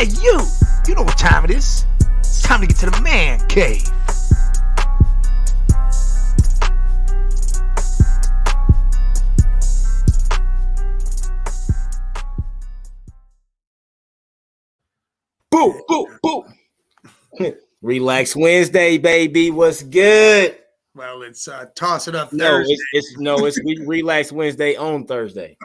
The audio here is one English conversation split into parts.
Yeah, you know what time it is. It's time to get to the man cave. Boo, boo, boo. Relax Wednesday, baby. What's good? Well, it's Toss It Up No, Thursday. it's Relax Wednesday on Thursday.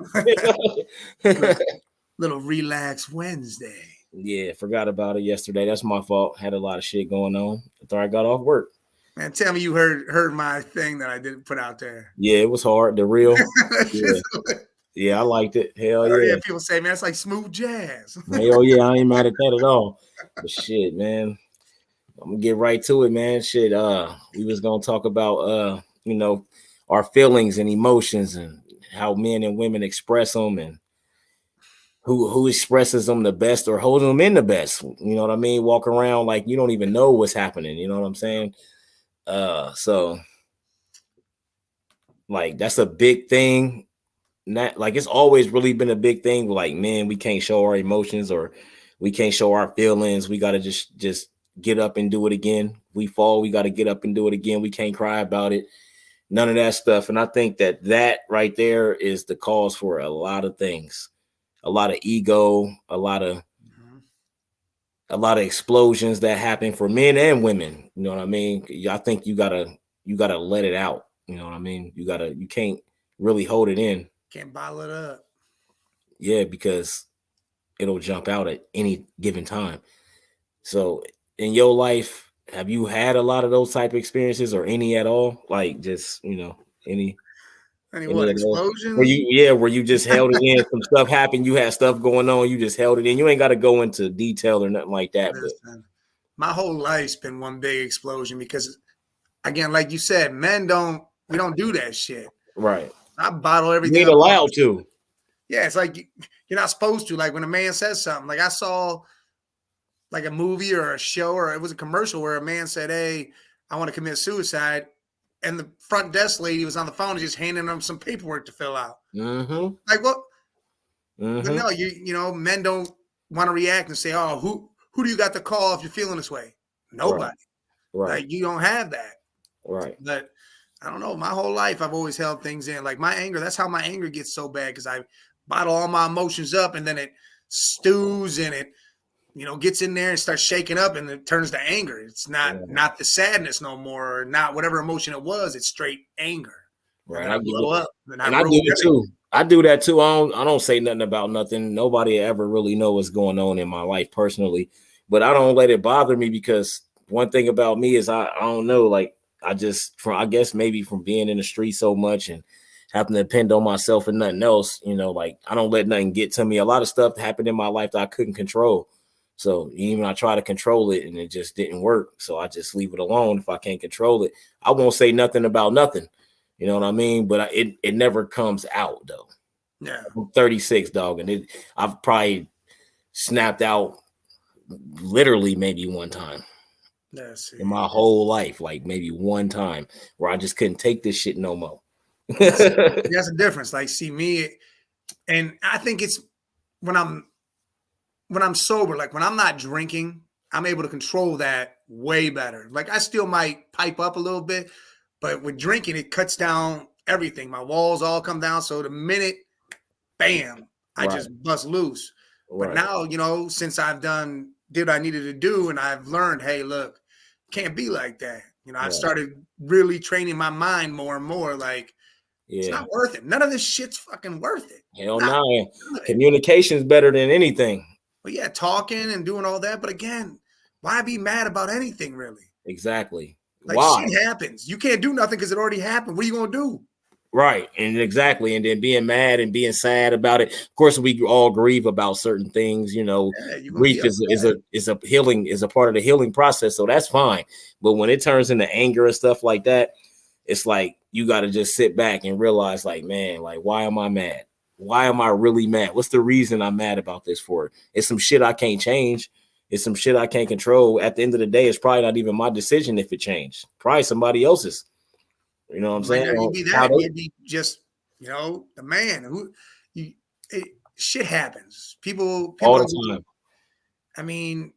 Little Relax Wednesday. Yeah, forgot about it yesterday. That's my fault. Had a lot of shit going on. After I got off work. Man, tell me you heard my thing that I didn't put out there. Yeah, it was hard. The real. Yeah, I liked it. Hell yeah. People say, man, it's like smooth jazz. Hell yeah, I ain't mad at that at all. But shit, man. I'm gonna get right to it, man. Shit, we was gonna talk about our feelings and emotions and how men and women express them and who expresses them the best or holds them in the best. You know what I mean? Walk around like you don't even know what's happening. You know what I'm saying? So like that's a big thing. Not like it's always really been a big thing. Like, man, we can't show our emotions or we can't show our feelings. We gotta just get up and do it again. We fall, we gotta get up and do it again. We can't cry about it. None of that stuff. And I think that right there is the cause for a lot of things. A lot of ego, a lot of explosions that happen for men and women. You know what I mean? I think you gotta let it out. You know what I mean? You can't really hold it in. Can't bottle it up. Yeah, because it'll jump out at any given time. So in your life, have you had a lot of those type of experiences or any at all? Like just, any what explosions? Where you just held it in. Some stuff happened. You had stuff going on. You just held it in. You ain't got to go into detail or nothing like that. Listen, but my whole life's been one big explosion because, again, like you said, we don't do that shit. Right. I bottle everything. You ain't allowed to. Yeah, it's like you're not supposed to. Like when a man says something, like I saw like a movie or a show or it was a commercial where a man said, "Hey, I want to commit suicide." And the front desk lady was on the phone just handing them some paperwork to fill out. Mm-hmm. Like what? Mm-hmm. But no, you know, men don't want to react and say, "Oh, who do you got to call if you're feeling this way?" Nobody. Right. Like you don't have that. Right. But I don't know. My whole life, I've always held things in. Like my anger, that's how my anger gets so bad because I bottle all my emotions up and then it stews and it, gets in there and starts shaking up and it turns to anger. It's not the sadness no more, or not whatever emotion it was. It's straight anger. Right. I blow up. And I do it too. I do that too. I don't say nothing about nothing. Nobody ever really know what's going on in my life personally, but I don't let it bother me because one thing about me is I don't know, like I guess maybe from being in the street so much and having to depend on myself and nothing else, like I don't let nothing get to me. A lot of stuff happened in my life that I couldn't control. So even I try to control it and it just didn't work. So I just leave it alone. If I can't control it, I won't say nothing about nothing. You know what I mean? But it never comes out though. Yeah. I'm 36, dog. And I've probably snapped out literally maybe one time in my whole life. Like maybe one time where I just couldn't take this shit no more. That's a difference. Like, see me, and I think it's when I'm sober, like when I'm not drinking, I'm able to control that way better. Like I still might pipe up a little bit, but with drinking, it cuts down everything. My walls all come down. So the minute, bam, I just bust loose. But now, since I've did what I needed to do and I've learned, hey, look, can't be like that. I've started really training my mind more and more. Like, it's not worth it. None of this shit's fucking worth it. Hell no. Communication's better than anything. But yeah, talking and doing all that. But again, why be mad about anything really? Exactly. Like shit happens. You can't do nothing because it already happened. What are you going to do? Right. And exactly. And then being mad and being sad about it. Of course, we all grieve about certain things. Grief is a healing, is a part of the healing process. So that's fine. But when it turns into anger and stuff like that, it's like you got to just sit back and realize, like, man, like, why am I mad? Why am I really mad? What's the reason I'm mad about this for? It's some shit I can't change. It's some shit I can't control. At the end of the day, it's probably not even my decision if it changed. Probably somebody else's. You know what I'm saying? You'd be just, the man who shit happens. People all the time. I mean,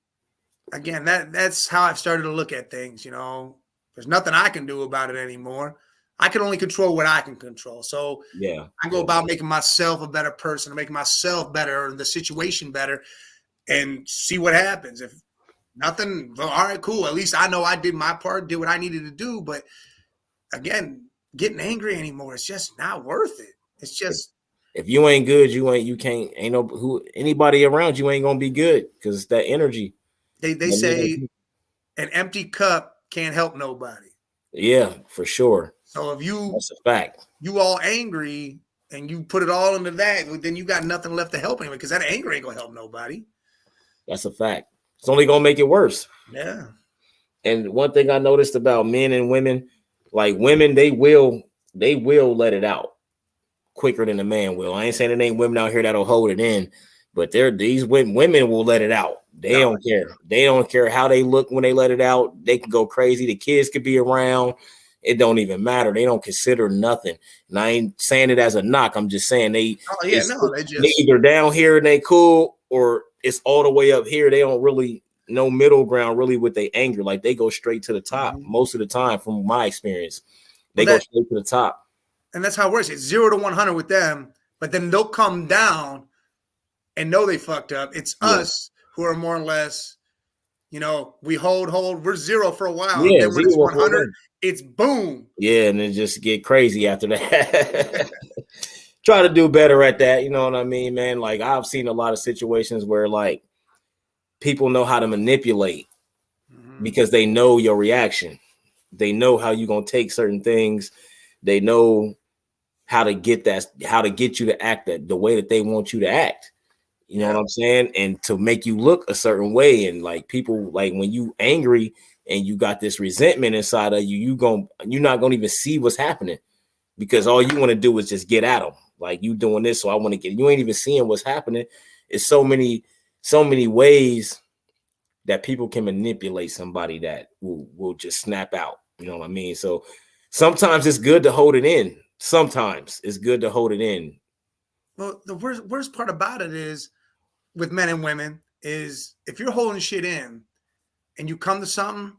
again, that's how I've started to look at things. There's nothing I can do about it anymore. I can only control what I can control. So Yeah. I go about making myself a better person, making myself better, the situation better, and see what happens. If nothing, well, all right, cool. At least I know I did my part, did what I needed to do. But again, getting angry anymore, it's just not worth it. It's just, if you ain't good, ain't no who anybody around you ain't gonna be good because it's that energy. they say an empty cup can't help nobody. Yeah, for sure. So if That's a fact. You all angry and you put it all into that, then you got nothing left to help anybody because that anger ain't gonna help nobody. That's a fact. It's only gonna make it worse. Yeah. And one thing I noticed about men and women, like women, they will let it out quicker than a man will. I ain't saying it ain't women out here that'll hold it in, but these women will let it out. They don't care. They don't care how they look when they let it out. They can go crazy. The kids could be around. It don't even matter. They don't consider nothing. And I ain't saying it as a knock. I'm just saying they either down here and they cool, or it's all the way up here. They don't really no middle ground really with their anger. Like they go straight to the top most of the time, from my experience. They go straight to the top. And that's how it works. It's 0 to 100 with them, but then they'll come down and know they fucked up. It's us who are more or less, we hold, we're 0 for a while. Yeah, and then when it's 100, it's boom. Yeah, and then just get crazy after that. Try to do better at that. You know what I mean, man? Like I've seen a lot of situations where like people know how to manipulate because they know your reaction. They know how you're gonna take certain things. They know how to get you to act the way that they want you to act. You know what I'm saying? And to make you look a certain way. And like people, like when you angry and you got this resentment inside of you, you're not gonna even see what's happening because all you want to do is just get at them. Like you doing this, so I want to get. You ain't even seeing what's happening. It's so many ways that people can manipulate somebody that will just snap out. You know what I mean? So sometimes it's good to hold it in. Sometimes it's good to hold it in. Well, the worst part about it is with men and women is if you're holding shit in and you come to something,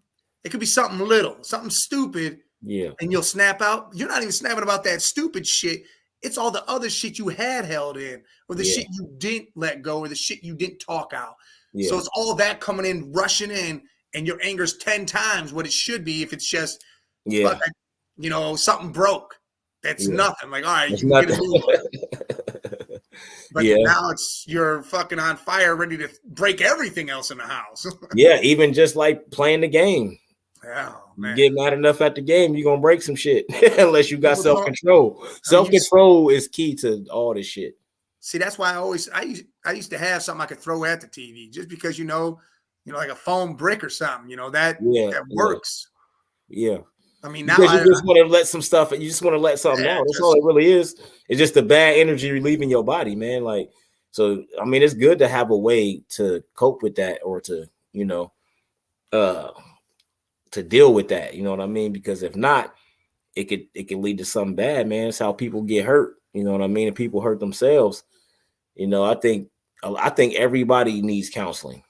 it could be something little, something stupid. Yeah. And you'll snap out. You're not even snapping about that stupid shit. It's all the other shit you had held in, or the shit you didn't let go, or the shit you didn't talk out. Yeah. So it's all that coming in, rushing in, and your anger's 10 times what it should be if it's just, something broke. That's nothing. Like, all right, it's you can get a new one. But now you're fucking on fire, ready to break everything else in the house. Yeah, even just like playing the game. Oh, man. You get mad enough at the game, you're gonna break some shit unless you got self-control. Self-control is key to all this shit. See, that's why I used to have something I could throw at the TV just because like a foam brick or something, that works. Yeah. I mean, now because you just want to let some stuff. You just want to let something out. That's all it really is. It's just the bad energy leaving your body, man. Like, so I mean, it's good to have a way to cope with that, or to to deal with that. You know what I mean? Because if not, it could lead to something bad, man. It's how people get hurt. You know what I mean? And people hurt themselves. I think everybody needs counseling.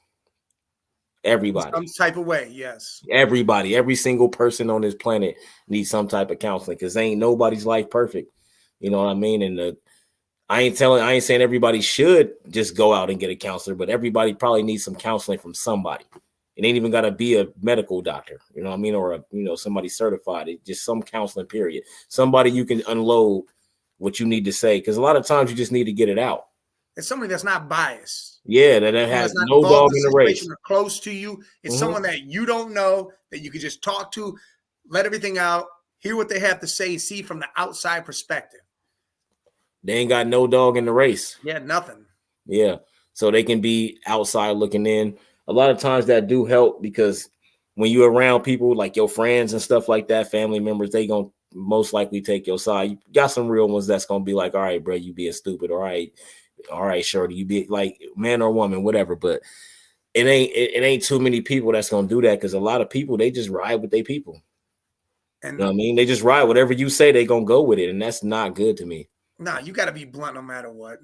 Everybody, some type of way, yes. Everybody, every single person on this planet needs some type of counseling because ain't nobody's life perfect. You know what I mean? And I ain't saying everybody should just go out and get a counselor, but everybody probably needs some counseling from somebody. It ain't even got to be a medical doctor, you know what I mean, or somebody certified. It's just some counseling period. Somebody you can unload what you need to say, because a lot of times you just need to get it out. It's somebody that's not biased. Yeah, that has no dog in the race. Close to you. It's someone that you don't know, that you can just talk to, let everything out, hear what they have to say, see from the outside perspective. They ain't got no dog in the race. Yeah, nothing. Yeah, so they can be outside looking in. A lot of times that do help, because when you're around people like your friends and stuff like that, family members, they gonna most likely take your side. You got some real ones that's gonna be like, all right, bro, you being stupid. All right, shorty, you be like man or woman, whatever. But it ain't too many people that's gonna do that, because a lot of people, they just ride with their people. And you know what I mean? They just ride whatever you say, they gonna go with it, and that's not good to me. Nah, you got to be blunt no matter what.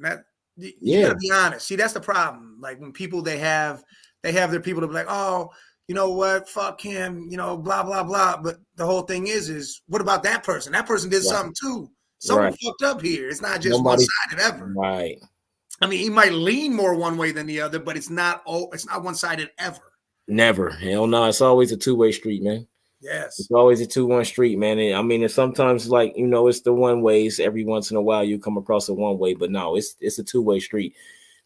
You got to be honest. See, that's the problem. Like when people they have their people to be like, oh, you know what, fuck him, you know, blah blah blah. But the whole thing is what about that person? That person did something too. Someone fucked up here. It's not just one sided ever. Right. I mean, he might lean more one way than the other, but it's not one sided ever. Never. Hell no. It's always a two-way street, man. Yes. It's always a 2-1 street, man. And I mean, it's sometimes like, you know, it's the one ways. Every once in a while you come across a one way, but no, it's a 2-way street.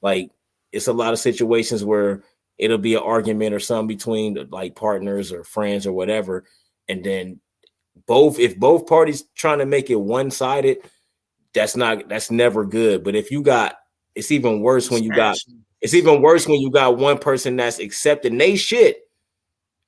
Like it's a lot of situations where it'll be an argument or something between like partners or friends or whatever. And then if both parties trying to make it one-sided, that's never good. But if you got, it's even worse when you got one person that's accepting they shit,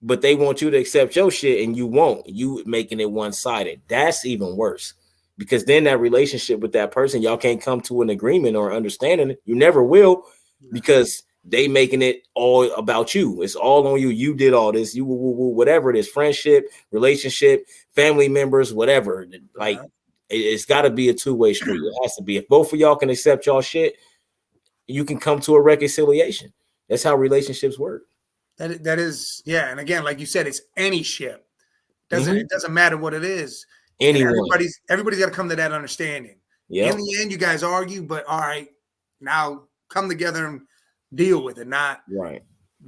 but they want you to accept your shit and you won't. You making it one-sided. That's even worse because then that relationship with that person, y'all can't come to an agreement or understanding. You never will because they making it all about you. It's all on you. You did all this. You whatever it is, friendship, relationship, family members, whatever. Like it's got to be a 2-way street. It has to be. If both of y'all can accept y'all shit, you can come to a reconciliation. That's how relationships work. That is, yeah. And again, like you said, it's any ship. It doesn't matter what it is. Anyone. Everybody's got to come to that understanding. In the end, you guys argue, but all right, now come together and deal with it. Not right.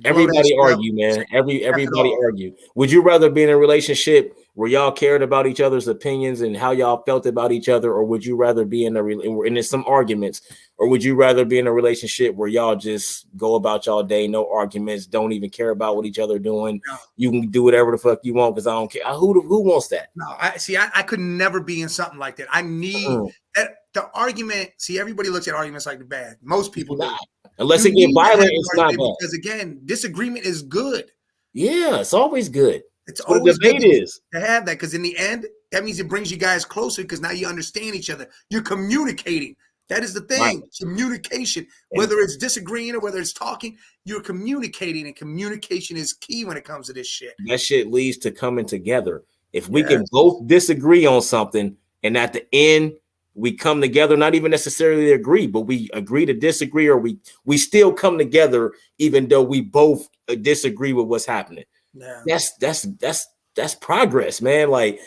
Everybody argue, man. Everybody argue. Would you rather be in a relationship where y'all cared about each other's opinions and how y'all felt about each other, or would you rather be in and there's some arguments, or would you rather be in a relationship where y'all just go about y'all day, no arguments, don't even care about what each other doing? No. You can do whatever the fuck you want because I don't care. Who wants that? No, I could never be in something like that. I need the argument. See, everybody looks at arguments like the bad. Most people do. Unless it get violent, it's not bad. Because again, disagreement is good. Yeah, it's always good. It's always good to have that because in the end, that means it brings you guys closer because now you understand each other. You're communicating. That is the thing. Right. Communication. Whether it's disagreeing or whether it's talking, you're communicating, and communication is key when it comes to this shit. That shit leads to coming together. If we can both disagree on something, and at the end we come together, not even necessarily agree, but we agree to disagree, or we still come together even though we both disagree with what's happening. Yeah. That's progress, man. Like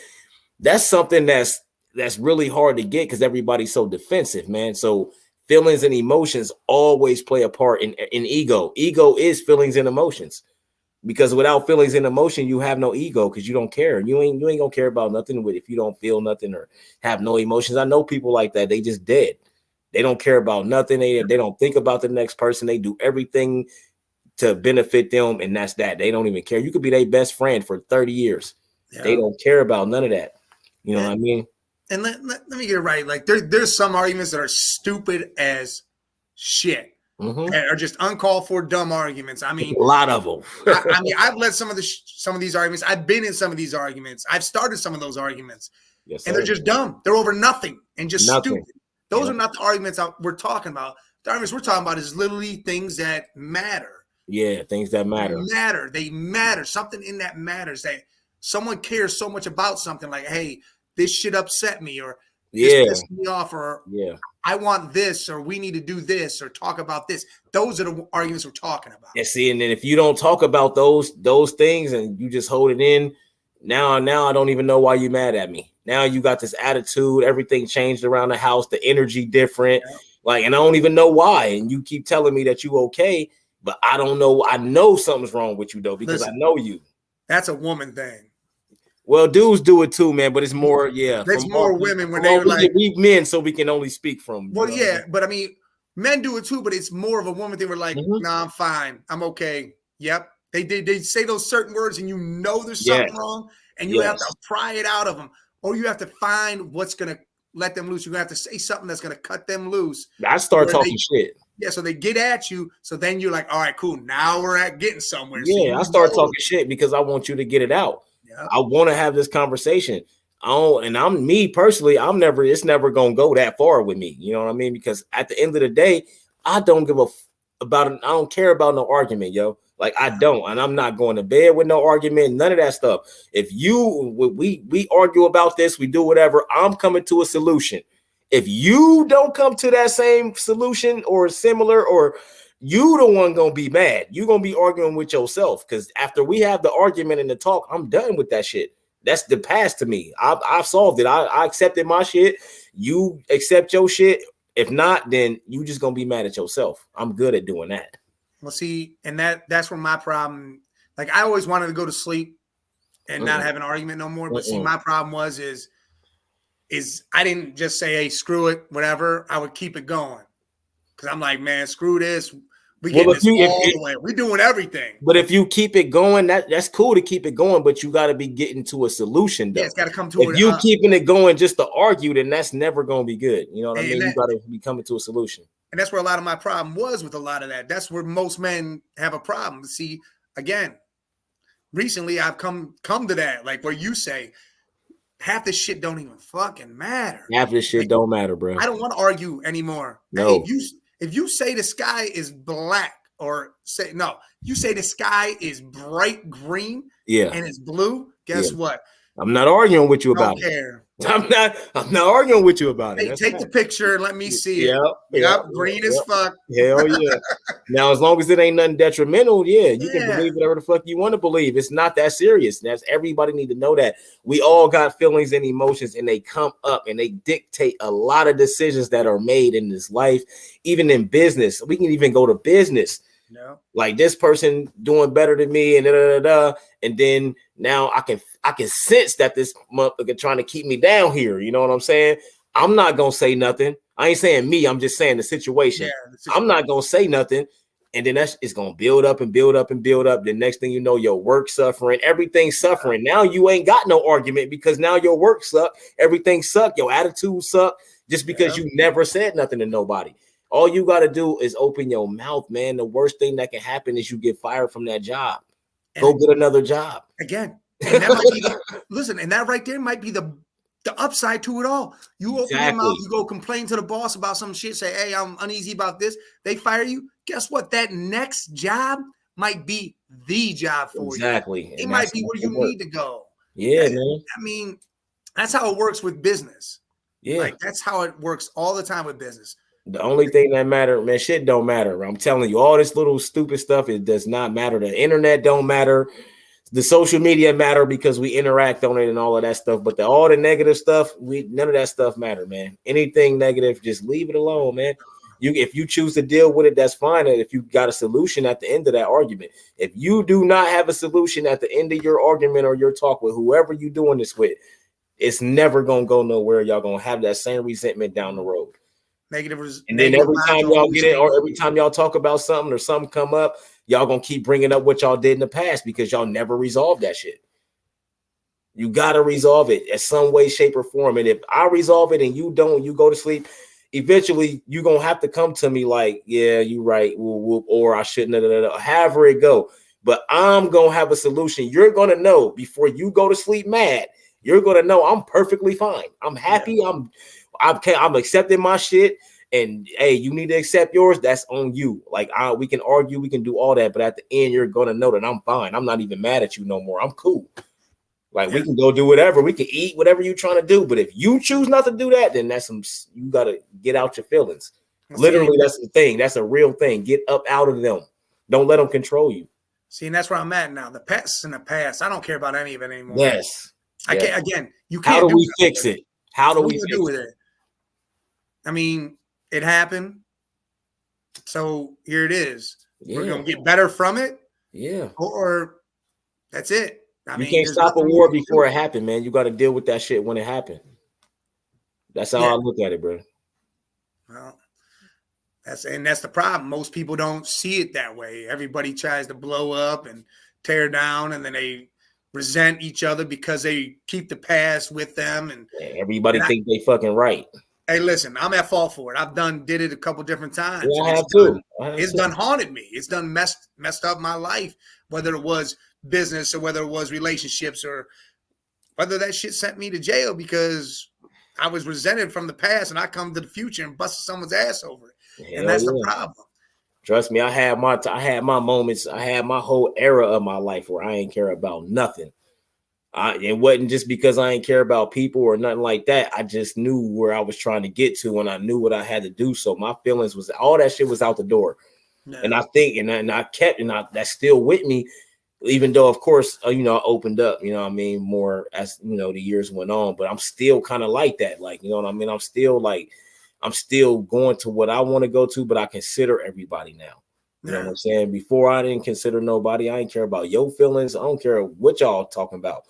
that's something that's really hard to get because everybody's so defensive, man. So feelings and emotions always play a part in ego. Ego is feelings and emotions. Because without feelings and emotion, you have no ego because you don't care. You ain't gonna care about nothing if you don't feel nothing or have no emotions. I know people like that. They just dead. They don't care about nothing. They don't think about the next person. They do everything to benefit them, and that's that. They don't even care. You could be their best friend for 30 years. Yeah. They don't care about none of that. You know what I mean? And let me get it right. Like there's some arguments that are stupid as shit. That are just uncalled for, dumb arguments. I mean, a lot of them. I mean, I've led some of these arguments. I've been in some of these arguments. I've started some of those arguments, and they're just dumb. They're over nothing and just stupid. Those are not the arguments we're talking about. The arguments we're talking about is literally things that matter. Yeah, things that matter. They matter. Something in that matters. That someone cares so much about something. Like, hey, this shit upset me, or this pissed me off, or I want this, or we need to do this, or talk about this. Those are the arguments we're talking about. Yeah, see, and then if you don't talk about those things and you just hold it in, now I don't even know why you're mad at me. Now you got this attitude, everything changed around the house, the energy different, like, and I don't even know why. And you keep telling me that you okay, but I don't know. I know something's wrong with you though, because I know you. That's a woman thing. Well, dudes do it too, man, but it's more, It's more women when they were like, we men, so we can only speak from. Well, but I mean, men do it too, but it's more of a woman. They were like, nah, I'm fine. I'm okay. Yep. They say those certain words and you know there's something wrong and you have to pry it out of them, or you have to find what's going to let them loose. You're going to have to say something that's going to cut them loose. I start talking shit. Yeah, so they get at you. So then you're like, all right, cool. Now we're getting somewhere. Yeah, so I start talking shit because I want you to get it out. I want to have this conversation. I'm me personally. It's never gonna go that far with me. You know what I mean? Because at the end of the day, I don't give about it. I don't care about no argument, yo. Like I don't, and I'm not going to bed with no argument. None of that stuff. If we argue about this, we do whatever. I'm coming to a solution. If you don't come to that same solution or similar, or you the one gonna be mad, you gonna be arguing with yourself. Because after we have the argument and the talk, I'm done with that shit. That's the past to me. I've solved it. I accepted my shit. You accept your shit. If not, then you just gonna be mad at yourself. I'm good at doing that. Well, see, and that's where my problem. Like, I always wanted to go to sleep and not have an argument no more. But see, my problem is I didn't just say, hey, screw it, whatever. I would keep it going because I'm like, man, screw this. We getting this all the way. We're doing everything. But if you keep it going, that's cool to keep it going. But you got to be getting to a solution. Though. Yeah, it's got to come to. If you keeping it going just to argue, then that's never going to be good. You know what I mean? You got to be coming to a solution. And that's where a lot of my problem was with a lot of that. That's where most men have a problem. See, again, recently I've come to that, like where you say half this shit don't even fucking matter. Half this shit don't matter, bro. I don't want to argue anymore. No. Hey, if you say the sky is black, or say you say the sky is bright green, and it's blue, guess what? I'm not arguing with you about it. I'm not arguing with you about it. Take the picture and let me see it. Yep, green as fuck. Hell yeah. Now, as long as it ain't nothing detrimental, you can believe whatever the fuck you want to believe. It's not that serious. That's everybody need to know that. We all got feelings and emotions, and they come up and they dictate a lot of decisions that are made in this life, even in business. We can even go to business. No. Like this person doing better than me, and and then now I can sense that this motherfucker trying to keep me down here. You know what I'm saying? I'm not gonna say nothing. I ain't saying me. I'm just saying the situation. I'm not gonna say nothing, and then it's gonna build up and build up and build up. The next thing you know, your work suffering, everything's suffering. Now you ain't got no argument because now your work suck, everything suck, your attitude suck, just because you never said nothing to nobody. All you got to do is open your mouth, man. The worst thing that can happen is you get fired from that job. Go get another job. Again, and that might be listen, and that right there might be the upside to it all. You open your mouth, you go complain to the boss about some shit, say, hey, I'm uneasy about this. They fire you. Guess what? That next job might be the job for you. Exactly. It might be where you need to go. Yeah, man. I mean, that's how it works with business. Yeah. Like, that's how it works all the time with business. The only thing that matter, man, shit don't matter. I'm telling you, all this little stupid stuff, it does not matter. The internet don't matter. The social media matter because we interact on it and all of that stuff. But all the negative stuff, none of that stuff matter, man. Anything negative, just leave it alone, man. If you choose to deal with it, that's fine. And if you got a solution at the end of that argument, if you do not have a solution at the end of your argument or your talk with whoever you're doing this with, it's never gonna go nowhere. Y'all gonna have that same resentment down the road. And then every time y'all get it, or every time y'all talk about something or something come up, y'all gonna keep bringing up what y'all did in the past because y'all never resolved that shit. You gotta resolve it in some way, shape, or form. And if I resolve it and you don't, you go to sleep. Eventually, you gonna have to come to me like, yeah, you right, or I shouldn't have. However it go, but I'm gonna have a solution. You're gonna know before you go to sleep mad. You're gonna know I'm perfectly fine. I'm happy. I'm accepting my shit, and hey, you need to accept yours. That's on you. Like we can argue, we can do all that, but at the end, you're gonna know that I'm fine. I'm not even mad at you no more. I'm cool. Like we can go do whatever. We can eat whatever you're trying to do. But if you choose not to do that, then you gotta get out your feelings. Literally, that's the thing. That's a real thing. Get up out of them. Don't let them control you. See, and that's where I'm at now. The past is in the past. I don't care about any of it anymore. Yes. I can't. Again, you can't. How do we fix it? How do we do with it? I mean, it happened. So here it is. Yeah. We're gonna get better from it. Yeah. Or that's it. You can't stop a war before it happened, man. You got to deal with that shit when it happened. That's how I look at it, bro. Well, that's the problem. Most people don't see it that way. Everybody tries to blow up and tear down, and then they resent each other because they keep the past with them. And everybody think they fucking right. Hey, listen, I'm at fault for it. I've did it a couple different times. Yeah, I have too. It's done haunted me. It's done messed up my life, whether it was business or whether it was relationships or whether that shit sent me to jail because I was resented from the past and I come to the future and busted someone's ass over it. And that's the problem. Trust me, I had my moments. I had my whole era of my life where I ain't care about nothing. It wasn't just because I didn't care about people or nothing like that. I just knew where I was trying to get to, and I knew what I had to do. So my feelings was all that shit was out the door. Yeah. And I think, and I kept, and that's still with me, even though, of course, I opened up, more as, the years went on, but I'm still kind of like that. Like, you know what I mean? I'm still going to what I want to go to, but I consider everybody now. You know what I'm saying? Before I didn't consider nobody. I didn't care about your feelings. I don't care what y'all talking about,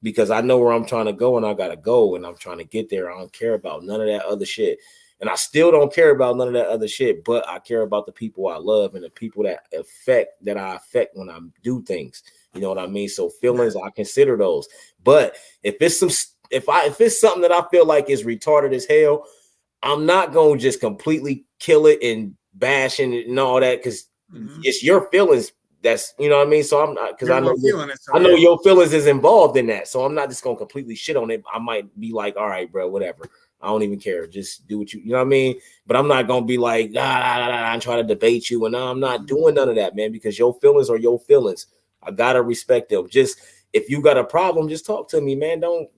because I know where I'm trying to go, and I got to go, and I'm trying to get there. I don't care about none of that other shit. And I still don't care about none of that other shit, but I care about the people I love and the people that I affect when I do things. You know what I mean? So feelings, I consider those. But if it's something that I feel like is retarded as hell, I'm not going to just completely kill it and bash it and all that, because it's your feelings. That's, you know what I mean? So I'm not, because I know your feelings is involved in that. So I'm not just going to completely shit on it. I might be like, all right, bro, whatever. I don't even care. Just do what you know what I mean? But I'm not going to be like, and try to debate you. And I'm not doing none of that, man, because your feelings are your feelings. I got to respect them. Just, if you got a problem, just talk to me, man. Don't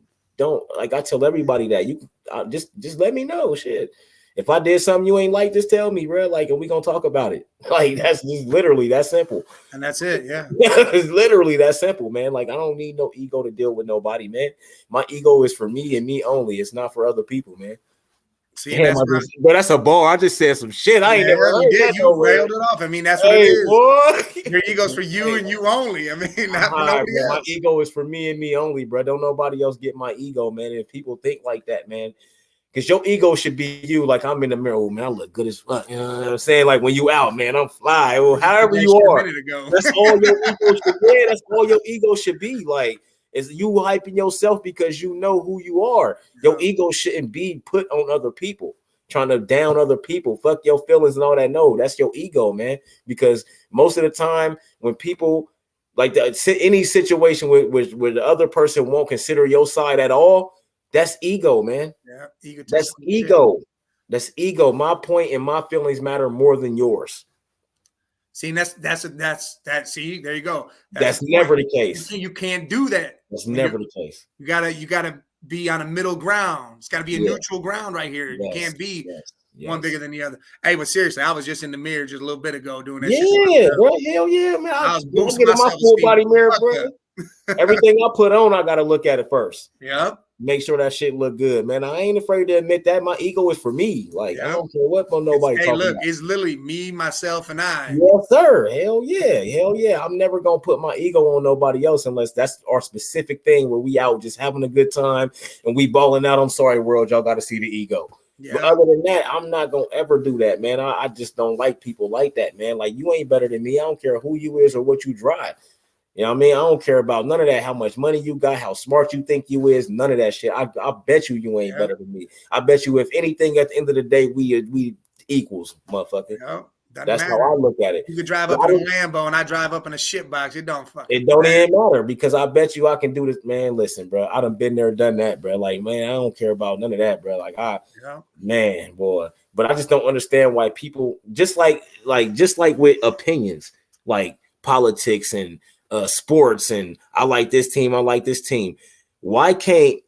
like, I tell everybody that. You just let me know. Shit. If I did something you ain't like, just tell me, bro. Like, and we gonna talk about it. Like, that's just literally that simple. And that's it, yeah. It's literally that simple, man. Like, I don't need no ego to deal with nobody, man. My ego is for me and me only. It's not for other people, man. See, but that's a ball. I just said some shit. I ain't never heard that. You railed it off. I mean, that's what it is. Boy. Your ego's for you and you only. I mean, not for nobody else. My ego is for me and me only, bro. Don't nobody else get my ego, man. And if people think like that, man, because your ego should be you. Like, I'm in the mirror, oh man, I look good as fuck. You know what I'm saying? Like, when you out, man, I'm fly. Or however you are. That's all your ego should be. That's all your ego should be. Like, is you hyping yourself because you know who you are. Your ego shouldn't be put on other people, trying to down other people. Fuck your feelings and all that. No, that's your ego, man. Because most of the time, when people like any situation where the other person won't consider your side at all, that's ego, man. Yeah, that's ego. Shit. That's ego. My point and my feelings matter more than yours. See, that's that. See, there you go. That's never the case. You can't do that. That's never the case. You gotta be on a middle ground. It's got to be a neutral ground right here. You can't be one bigger than the other. Hey, but seriously, I was just in the mirror just a little bit ago doing that. Yeah, bro. Hell yeah, man. I was getting my full body mirror, bro. Everything I put on, I gotta look at it first. Yep. Make sure that shit look good, man. I ain't afraid to admit that. My ego is for me. Like, I don't care what nobody talking about. It's literally me, myself, and I. Yes, sir. Hell yeah. I'm never gonna put my ego on nobody else unless that's our specific thing where we out just having a good time and we balling out. I'm sorry, world, y'all got to see the ego. Yeah. But other than that, I'm not gonna ever do that, man. I just don't like people like that, man. Like, you ain't better than me. I don't care who you is or what you drive. You know what I mean? I don't care about none of that, how much money you got, how smart you think you is, none of that shit. I bet you ain't better than me. I bet you, if anything, at the end of the day, we equals, motherfucker. Yeah, that's matter. How I look at it. You could drive up in a Lambo and I drive up in a shit box. It don't even matter, because I bet you I can do this. Man, listen, bro. I done been there, done that, bro. Like, man, I don't care about none of that, bro. Like, man, boy. But I just don't understand why people, just like with opinions, like politics and sports, and I like this team, I like this team. Why can't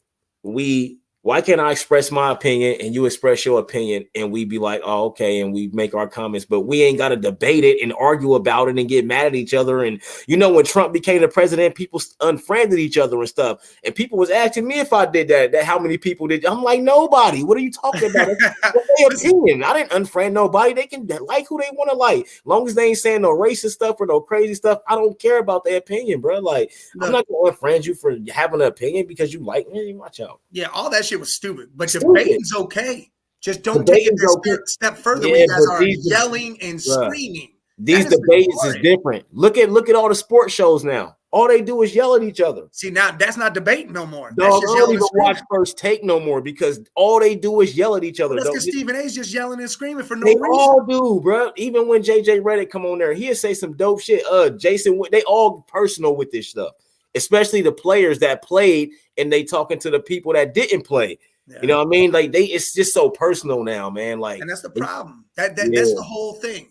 I express my opinion and you express your opinion and we be like, oh, okay, and we make our comments, but we ain't got to debate it and argue about it and get mad at each other? And when Trump became the president, people unfriended each other and stuff, and people was asking me if I did that how many people did. I'm like, nobody. What are you talking about? That's their opinion. I didn't unfriend nobody. They can like who they want to like, long as they ain't saying no racist stuff or no crazy stuff. I don't care about their opinion, bro. Like, I'm not gonna unfriend you for having an opinion because you like me. Watch out. Yeah, all that shit was stupid, but debating's okay. Just don't take it a step further when you guys are yelling and screaming. These debates is different. Look at all the sports shows now. All they do is yell at each other. See, now that's not debating no more. No, I don't even watch First Take no more, because all they do is yell at each other. Well, that's because Stephen A's just yelling and screaming for no reason. They all do, bro. Even when JJ Redick come on there, he'll say some dope shit. Jason, they all personal with this stuff, especially the players that played and they talking to the people that didn't play. Yeah. You know what I mean? Like, it's just so personal now, man. Like, and that's the problem. That's the whole thing.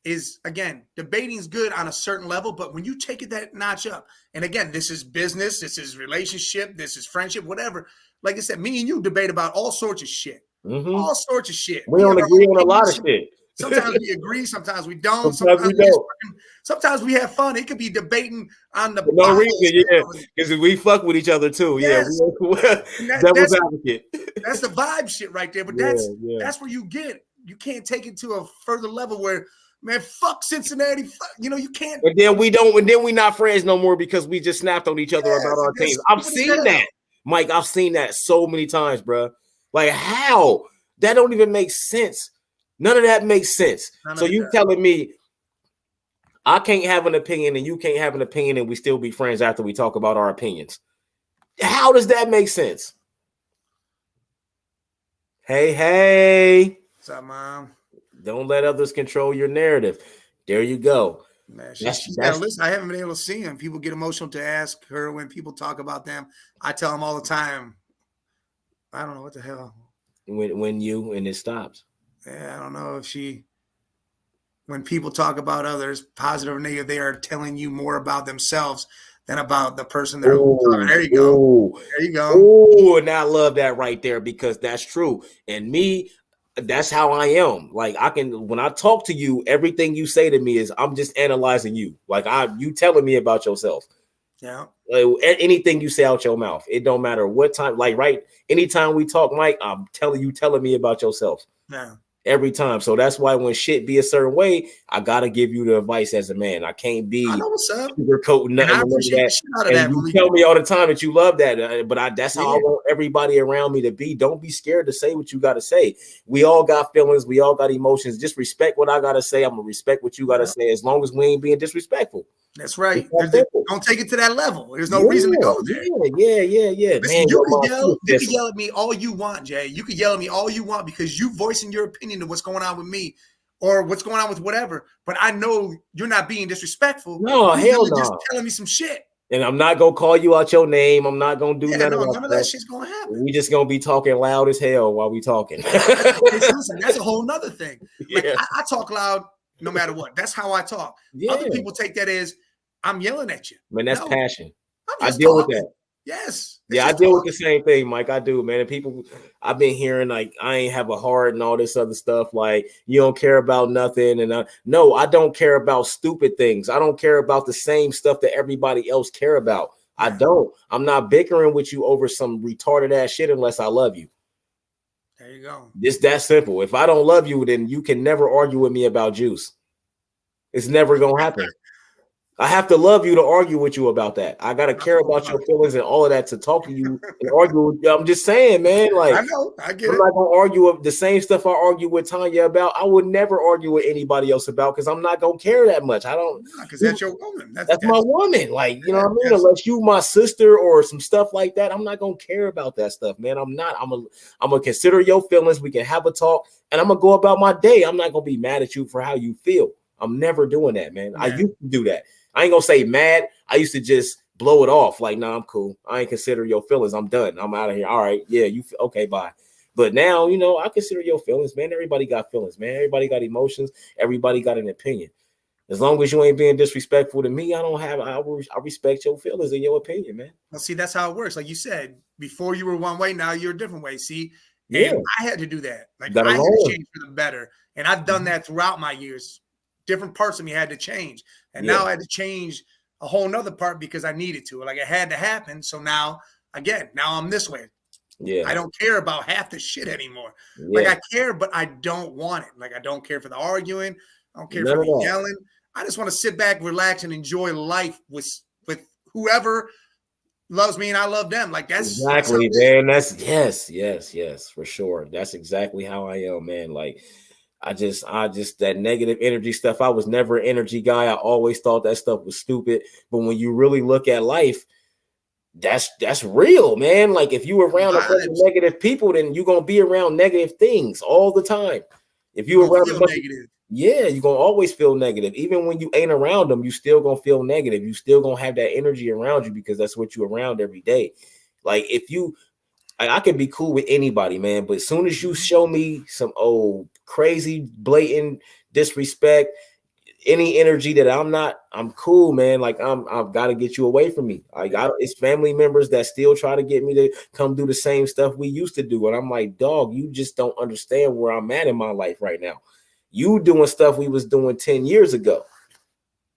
is, again, debating is good on a certain level, but when you take it that notch up, and again, this is business, this is relationship, this is friendship, whatever. Like I said, me and you debate about all sorts of shit. All sorts of shit. We don't agree on a lot of shit. Sometimes we agree, sometimes we don't. Sometimes we don't. Sometimes we have fun. It could be debating on the for no reason, yeah, because we fuck with each other too. Yes. Yeah, devil's advocate. That's the vibe shit right there. But that's where you get. You can't take it to a further level where, man, fuck Cincinnati. Fuck, you can't. And then we don't. And then we not friends no more because we just snapped on each other about our teams. I've seen that, Mike. I've seen that so many times, bro. Like, how? That don't even make sense. None of that makes sense. So you telling me I can't have an opinion and you can't have an opinion and we still be friends after we talk about our opinions? How does that make sense? Hey. What's up, Mom? Don't let others control your narrative. There you go. Man, she's got to listen. I haven't been able to see him. People get emotional to ask her when people talk about them. I tell them all the time, I don't know what the hell. And it stops. Yeah, I don't know if when people talk about others, positive or negative, they are telling you more about themselves than about the person they're talking. There you go. There you go. Oh, and I love that right there because that's true. And me, that's how I am. Like, when I talk to you, everything you say to me is I'm just analyzing you. Like, you telling me about yourself. Yeah. Anything you say out your mouth, it don't matter what time. Like, right, anytime we talk, Mike, I'm telling me about yourself. Yeah. Every time. So that's why when shit be a certain way, I gotta give you the advice as a man. I can't be sugarcoating nothing. I appreciate the shit out of that. You tell me all the time that you love that, but that's how I want everybody around me to be. Don't be scared to say what you gotta say. We all got feelings. We all got emotions. Just respect what I gotta say. I'm gonna respect what you gotta say, as long as we ain't being disrespectful. That's right. Don't take it to that level. There's no reason to go there. Yeah. Listen, man, you can yell at me all you want, Jay. You can yell at me all you want because you voicing your opinion to what's going on with me or what's going on with whatever. But I know you're not being disrespectful. No, hell no. Just telling me some shit. And I'm not gonna call you out your name. I'm not gonna do none of that shit's gonna happen. We just gonna be talking loud as hell while we talking. Listen, that's a whole nother thing. Like, I talk loud no matter what. That's how I talk. Other people take that as I'm yelling at you. Man, that's passion. I deal with that. Yes. Yeah, I deal with the same thing, Mike. I do, man. And people, I've been hearing like I ain't have a heart and all this other stuff. Like, you don't care about nothing. And no, I don't care about stupid things. I don't care about the same stuff that everybody else care about. I don't. I'm not bickering with you over some retarded ass shit unless I love you. There you go. It's that simple. If I don't love you, then you can never argue with me about juice. It's never gonna happen. I have to love you to argue with you about that. I gotta care about your feelings and all of that to talk to you and argue with you. I'm just saying, man. Like, I know, I get it. I'm not gonna argue with the same stuff I argue with Tanya about. I would never argue with anybody else about because I'm not gonna care that much. I don't, because that's your woman. That's my woman. Like, you know what I mean? Unless you my sister or some stuff like that, I'm not gonna care about that stuff, man. I'm gonna consider your feelings. We can have a talk, and I'm gonna go about my day. I'm not gonna be mad at you for how you feel. I'm never doing that, man. I used to do that. I ain't gonna say mad. I used to just blow it off. Like, nah, I'm cool. I ain't consider your feelings. I'm done. I'm out of here. All right. Yeah, okay, bye. But now, I consider your feelings, man. Everybody got feelings, man. Everybody got emotions. Everybody got an opinion. As long as you ain't being disrespectful to me, I respect your feelings and your opinion, man. Well, see, that's how it works. Like you said, before you were one way, now you're a different way. See, and I had to do that. Like, I had to change for the better. And I've done that throughout my years. Different parts of me had to change. And now I had to change a whole nother part because I needed to. Like, it had to happen. So now I'm this way. Yeah. I don't care about half the shit anymore. Like, I care, but I don't want it. Like, I don't care for the arguing. I don't care for the yelling. I just want to sit back, relax, and enjoy life with whoever loves me and I love them. Like, that's exactly, man. That's yes, for sure. That's exactly how I am, man. Like, I just that negative energy stuff. I was never an energy guy. I always thought that stuff was stupid. But when you really look at life, that's real, man. Like, if you around a bunch of negative people, then you're gonna be around negative things all the time. If you around a bunch negative. You're gonna always feel negative. Even when you ain't around them, you still gonna feel negative. You still gonna have that energy around you because that's what you're around every day. Like, I can be cool with anybody, man, but as soon as you show me some old crazy, blatant disrespect, any energy that I'm cool, man. Like I've got to get you away from me. Like it's family members that still try to get me to come do the same stuff we used to do. And I'm like, dog, you just don't understand where I'm at in my life right now. You doing stuff we was doing 10 years ago.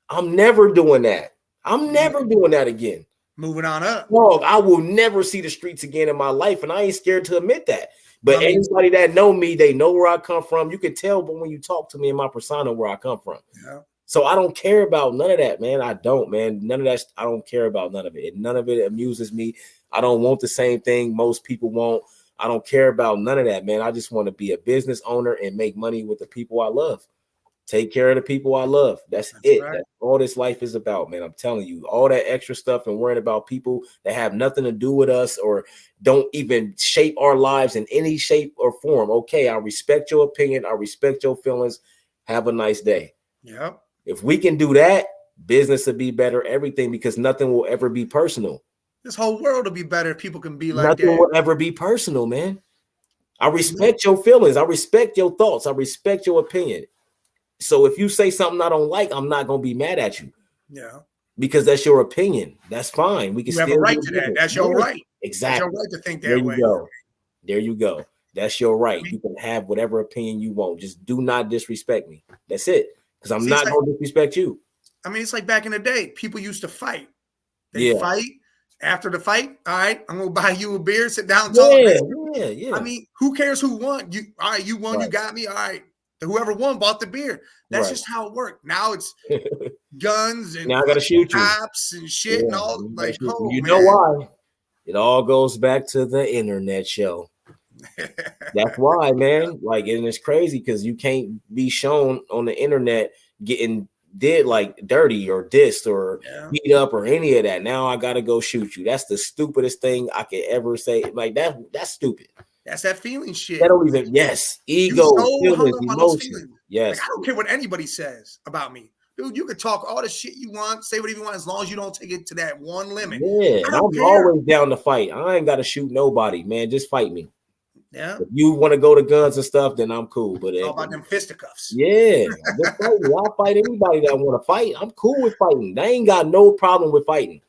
I'm never doing that. I'm never doing that again. Moving on up. Dog, I will never see the streets again in my life. And I ain't scared to admit that. But anybody that know me, they know where I come from. You can tell, but when you talk to me in my persona, where I come from. Yeah. So I don't care about none of that, man. I don't, man. None of that. I don't care about none of it. None of it amuses me. I don't want the same thing most people want. I don't care about none of that, man. I just want to be a business owner and make money with the people I love. Take care of the people I love. That's it. Right. That's all this life is about, man. I'm telling you, all that extra stuff and worrying about people that have nothing to do with us or don't even shape our lives in any shape or form. Okay, I respect your opinion. I respect your feelings. Have a nice day. Yep. If we can do that, business will be better, everything, because nothing will ever be personal. This whole world will be better if people can be like nothing that. Nothing will ever be personal, man. I respect your feelings. I respect your thoughts. I respect your opinion. So if you say something I don't like, I'm not going to be mad at you. Yeah. Because that's your opinion. That's fine. We can have a right to that. That's your right. Exactly. That's your right to think that there way. You go. There you go. That's your right. You can have whatever opinion you want. Just do not disrespect me. That's it. Because I'm not going to disrespect you. I mean, it's like back in the day, people used to fight. They fight. After the fight, all right, I'm gonna buy you a beer, sit down, and talk. Yeah. I mean, who cares who won? You all right, you won, you got me. All right. Whoever won bought the beer. That's just how it worked. Now it's guns and now I gotta shoot cops and shit and all. Like, you know why? It all goes back to the internet show. That's why, man. Like, and it's crazy because you can't be shown on the internet getting dirty or dissed or beat up or any of that. Now I gotta go shoot you. That's the stupidest thing I could ever say. Like that's stupid. That's that feeling shit. That don't even ego, feelings, emotions. Yes. Like, I don't care what anybody says about me. Dude, you can talk all the shit you want, say whatever you want, as long as you don't take it to that one limit. Yeah, I'm always down to fight. I ain't got to shoot nobody, man. Just fight me. Yeah. If you want to go to guns and stuff, then I'm cool. But all about them fisticuffs. Yeah, just fight me. I'll fight anybody that want to fight. I'm cool with fighting. They ain't got no problem with fighting.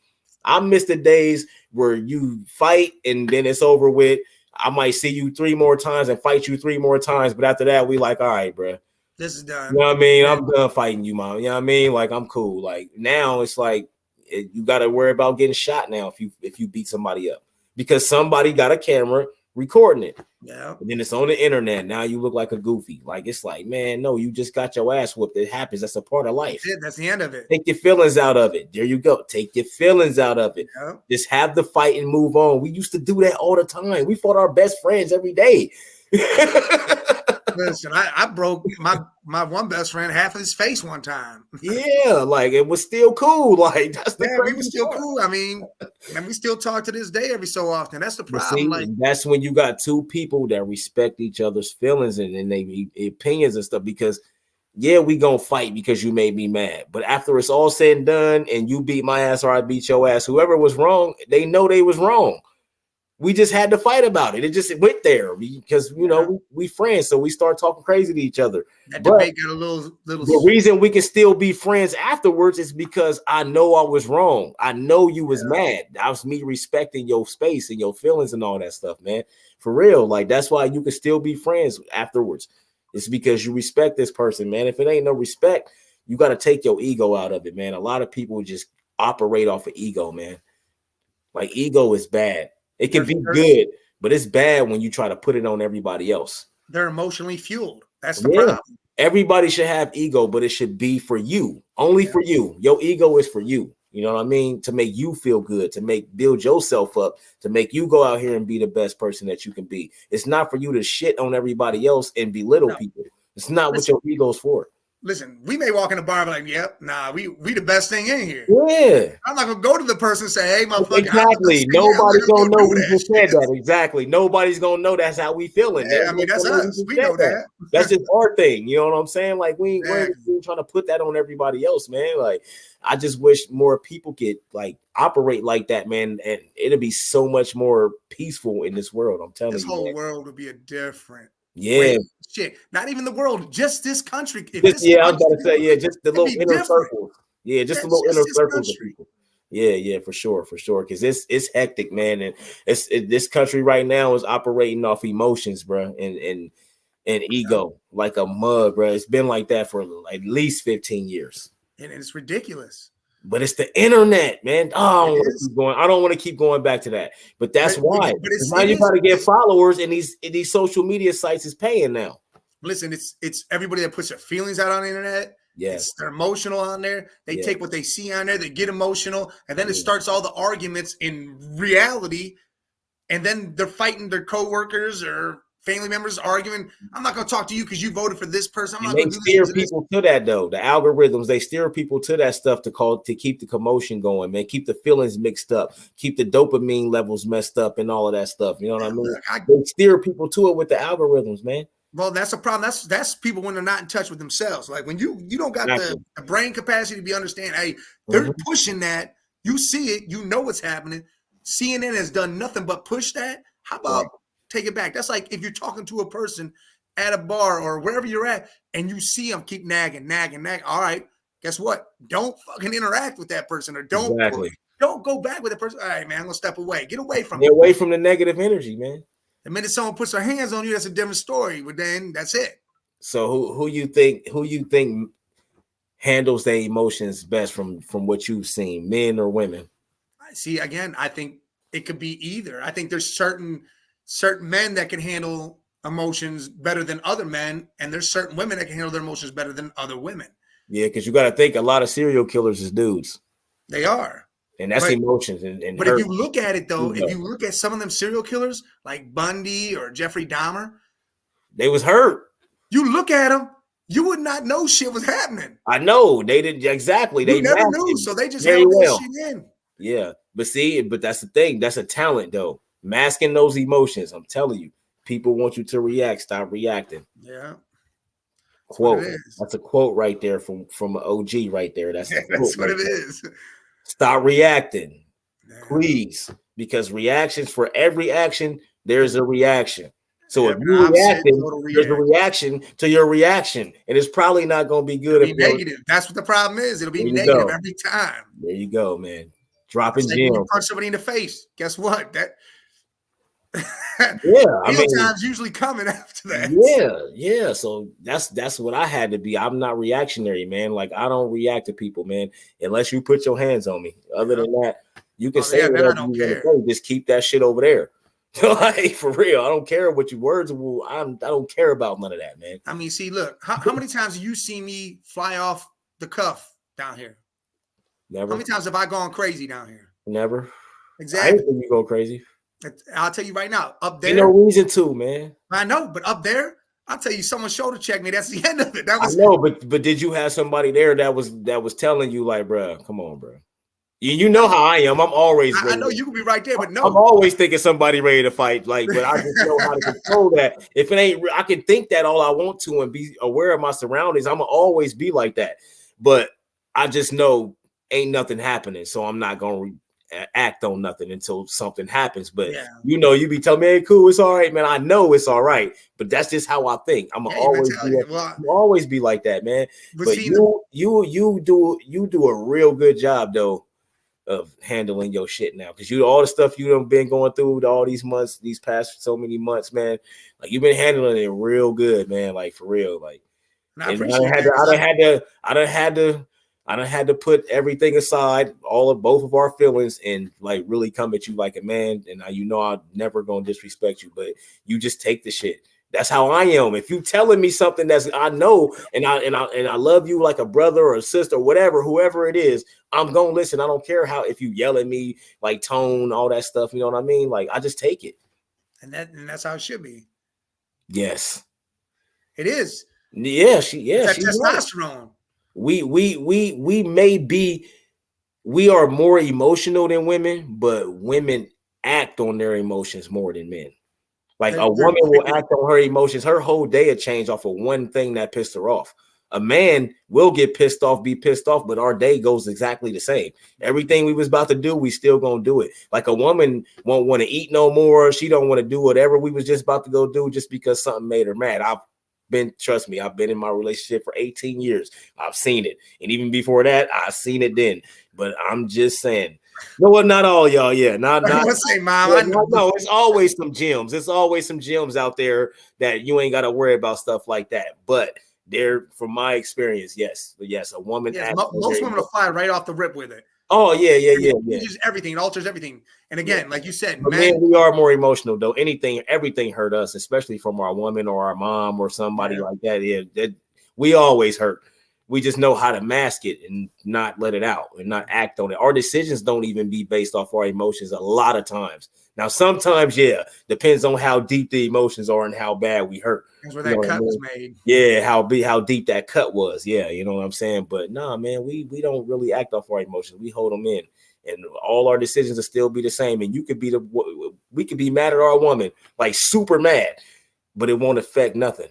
I miss the days where you fight and then it's over with. I might see you 3 more times and fight you 3 more times, but after that, we like, all right, bro. This is done. You know what I mean? I'm done fighting you, mom. You know what I mean? Like, I'm cool. Like, now it's like you got to worry about getting shot now if you beat somebody up because somebody got a camera recording it. Yeah. And then it's on the internet. Now you look like a goofy. Like, it's like, man, no, you just got your ass whooped. It happens. That's a part of life. That's the end of it. Take your feelings out of it. There you go. Take your feelings out of it. Yeah. Just have the fight and move on. We used to do that all the time. We fought our best friends every day. Listen, I broke my one best friend half of his face one time. Yeah, like it was still cool. Like that's the we were still cool. I mean, and we still talk to this day every so often. That's the problem. See, like that's when you got 2 people that respect each other's feelings and they opinions and stuff. Because we gonna fight because you made me mad. But after it's all said and done, and you beat my ass or I beat your ass, whoever was wrong, they know they was wrong. We just had to fight about it. It just went there because we friends, so we start talking crazy to each other. That debate got a little. The reason we can still be friends afterwards is because I know I was wrong. I know you was mad. That was me respecting your space and your feelings and all that stuff, man. For real, like that's why you can still be friends afterwards. It's because you respect this person, man. If it ain't no respect, you got to take your ego out of it, man. A lot of people just operate off of ego, man. Like ego is bad. It can be good, but it's bad when you try to put it on everybody else. They're emotionally fueled. That's the problem. Everybody should have ego, but it should be for you. Only for you. Your ego is for you. You know what I mean? To make you feel good, to build yourself up, to make you go out here and be the best person that you can be. It's not for you to shit on everybody else and belittle people. It's not what your ego's for. Listen, we may walk in the bar and be like, yep, nah, we the best thing in here. Yeah. I'm not going to go to the person and say, hey, motherfucker. Exactly. Nobody's going to know we just said that. Exactly. Nobody's going to know that's how we feeling. Yeah, I mean, that's us. We know that. That's just our thing. You know what I'm saying? Like, we're trying to put that on everybody else, man. Like, I just wish more people could, like, operate like that, man. And it'll be so much more peaceful in this world. I'm telling you. This whole world would be a different. Yeah. Wait, shit. Not even the world, just this country. If Just, this yeah, I was country about to say, yeah, just the it'd little be inner different. circles. Yeah, just the That's little just inner this circles of country. people. Yeah, for sure. Because it's hectic, man, and this country right now is operating off emotions, bro, and ego like a mug, bro. It's been like that for at least 15 years. And it's ridiculous. But it's the internet, man. Oh, It is. I don't want to keep going back to that. But that's why. But it's, now you got to get followers, and these social media sites is paying now. Listen, it's everybody that puts their feelings out on the internet. Yes. They're emotional on there. They take what they see on there. They get emotional, and then it starts all the arguments in reality. And then they're fighting their coworkers or family members, arguing. I'm not going to talk to you because you voted for this person. I'm not going to steer people to that, though. The algorithms, they steer people to that stuff to keep the commotion going, man. Keep the feelings mixed up. Keep the dopamine levels messed up and all of that stuff. You know what I mean? They steer people to it with the algorithms, man. Well, that's a problem. That's people when they're not in touch with themselves. Like when you don't got the brain capacity to be understand. Hey, they're pushing that. You see it. You know what's happening. CNN has done nothing but push that. How about take it back? That's like if you're talking to a person at a bar or wherever you're at, and you see them keep nagging. All right, guess what? Don't fucking interact with that person, or don't go back with the person. All right, man, I'm gonna step away. Get away from. Get away from the negative energy, man. The minute someone puts their hands on you, that's a different story. But then that's it. So who you think handles their emotions best from what you've seen, men or women? See, again, I think it could be either. I think there's certain men that can handle emotions better than other men, and there's certain women that can handle their emotions better than other women. Yeah, because you got to think a lot of serial killers is dudes. They are. And that's emotions. But if you look at it, though, if you look at some of them serial killers like Bundy or Jeffrey Dahmer, they was hurt. You look at them, you would not know shit was happening. I know. They didn't exactly. They never knew, so they just held that shit in. Yeah, but that's the thing. That's a talent, though. Masking those emotions. I'm telling you, people want you to react. Stop reacting. Yeah. Quote. That's a quote right there from an OG right there. That's what it is. Stop reacting, please, because reactions for every action, there's a reaction. So if you're reacting, there's a reaction to your reaction, and it's probably not going to be good. It'll be negative. That's what the problem is. It'll be negative every time. There you go, man. Dropping gems. You punch somebody in the face. Guess what? That time's usually coming after that. Yeah. So that's what I had to be. I'm not reactionary, man. Like I don't react to people, man, unless you put your hands on me. Other than that, you can say whatever you want to say. Just keep that shit over there. Like for real, I don't care what your words will. I don't care about none of that, man. I mean, see, look, how many times have you seen me fly off the cuff down here? Never. How many times have I gone crazy down here? Never. Exactly. I didn't think you go crazy. I'll tell you right now, up there. Ain't no reason to, man. I know, but up there, I'll tell you, someone shoulder checked me. That's the end of it. I know, but did you have somebody there that was telling you like, bro, come on, bro? You know how I am. I'm always. I know you can be right there, but no. I'm always thinking somebody ready to fight. Like, but I just know how to control that. If it ain't, I can think that all I want to and be aware of my surroundings. I'm gonna always be like that. But I just know ain't nothing happening, so I'm not gonna act on nothing until something happens. But you be telling me, hey, cool, it's all right, man. I know it's all right, but that's just how I think. I'm gonna always be like that, man. But you do a real good job though of handling your shit now, because all the stuff you done been going through all these months, these past so many months, man. Like you've been handling it real good, man. Like for real, like. I done had to put everything aside, both of our feelings, and like really come at you like a man. And I'm never gonna disrespect you, but you just take the shit. That's how I am. If you telling me something that's I know and I love you like a brother or a sister, whatever, whoever it is, I'm gonna listen. I don't care if you yell at me, like tone, all that stuff. You know what I mean? Like I just take it. And that's how it should be. Yes, it is. Yeah, she's testosterone. We are more emotional than women, but women act on their emotions more than men. Like a woman will act on her emotions. Her whole day will change off of one thing that pissed her off. A man will get pissed off, be pissed off, but our day goes exactly the same. Everything we was about to do, we still gonna do it. Like a woman won't want to eat no more. She don't want to do whatever we was just about to go do just because something made her mad. Trust me, I've been in my relationship for 18 years. I've seen it. And even before that, I've seen it then. But I'm just saying, no, what? Not all y'all. Yeah, not. Say, Mom, yeah, no, it's always some gems. It's always some gems out there that you ain't got to worry about stuff like that. But there, from my experience, yes, a woman. Yes, most women will fly right off the rip with it. Oh yeah. It changes everything. It alters everything. And again, like you said, men, we are more emotional though. Everything hurt us, especially from our woman or our mom or somebody like that. Yeah, we always hurt. We just know how to mask it and not let it out and not act on it. Our decisions don't even be based off our emotions a lot of times. Now, sometimes, depends on how deep the emotions are and how bad we hurt. That's where that cut was made. Yeah, how deep that cut was. Yeah, you know what I'm saying? But nah, man, we don't really act off our emotions. We hold them in. And all our decisions will still be the same. And we could be mad at our woman, like super mad, but it won't affect nothing.